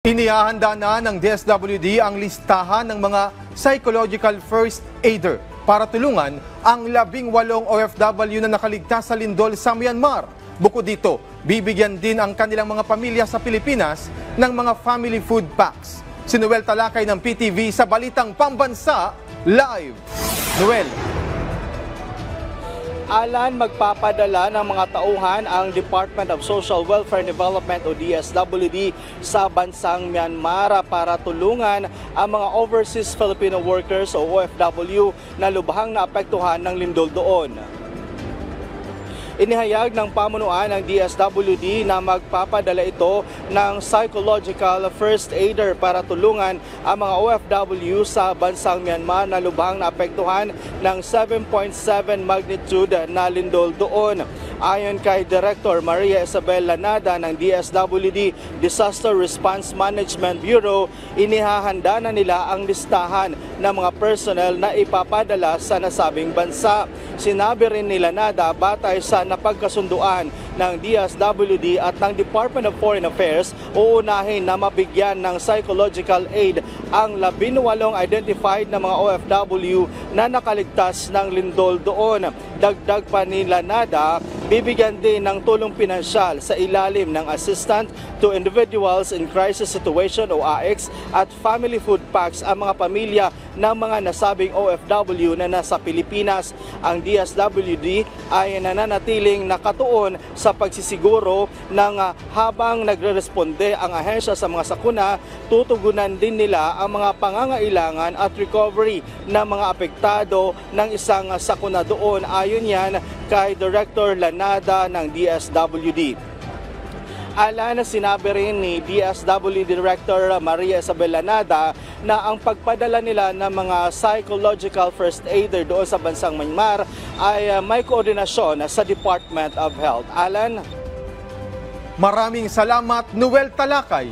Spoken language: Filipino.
Inihahanda na ng DSWD ang listahan ng mga psychological first aider para tulungan ang 18 OFW na nakaligtas sa lindol sa Myanmar. Bukod dito, bibigyan din ang kanilang mga pamilya sa Pilipinas ng mga family food packs. Si Noel Talakay ng PTV sa Balitang Pambansa Live. Noel. Alan, magpapadala ng mga tauhan ang Department of Social Welfare and Development o DSWD sa bansang Myanmar para tulungan ang mga overseas Filipino workers o OFW na lubhang naapektuhan ng lindol doon. Inihayag ng pamunuan ng DSWD na magpapadala ito ng psychological first aider para tulungan ang mga OFW sa bansang Myanmar na lubhang naapektuhan ng 7.7 magnitude na lindol doon. Ayon kay Director Maria Isabel Lanada ng DSWD Disaster Response Management Bureau, inihahanda na nila ang listahan ng mga personnel na ipapadala sa nasabing bansa. Sinabi rin ni Lanada batay sa napagkasunduan ng DSWD at ng Department of Foreign Affairs, uunahin na mabigyan ng psychological aid ang 18 identified na mga OFW na nakaligtas ng lindol doon. Dagdag pa ni Lanada, bibigyan din ng tulong pinansyal sa ilalim ng Assistance to Individuals in Crisis Situation o AICS at Family Food Packs ang mga pamilya ng mga nasabing OFW na nasa Pilipinas. Ang DSWD ay nananatiling nakatuon sa pagsisiguro ng habang nagre-responde ang ahensya sa mga sakuna, tutugunan din nila ang mga pangangailangan at recovery ng mga apektado ng isang sakuna doon. Ayon yan kay Director Lanada ng DSWD. Alan, sinabi rin ni DSWD Director Maria Isabel Lanada na ang pagpadala nila ng mga psychological first aider doon sa bansang Myanmar ay may koordinasyon sa Department of Health. Alan? Maraming salamat, Noel Talakay.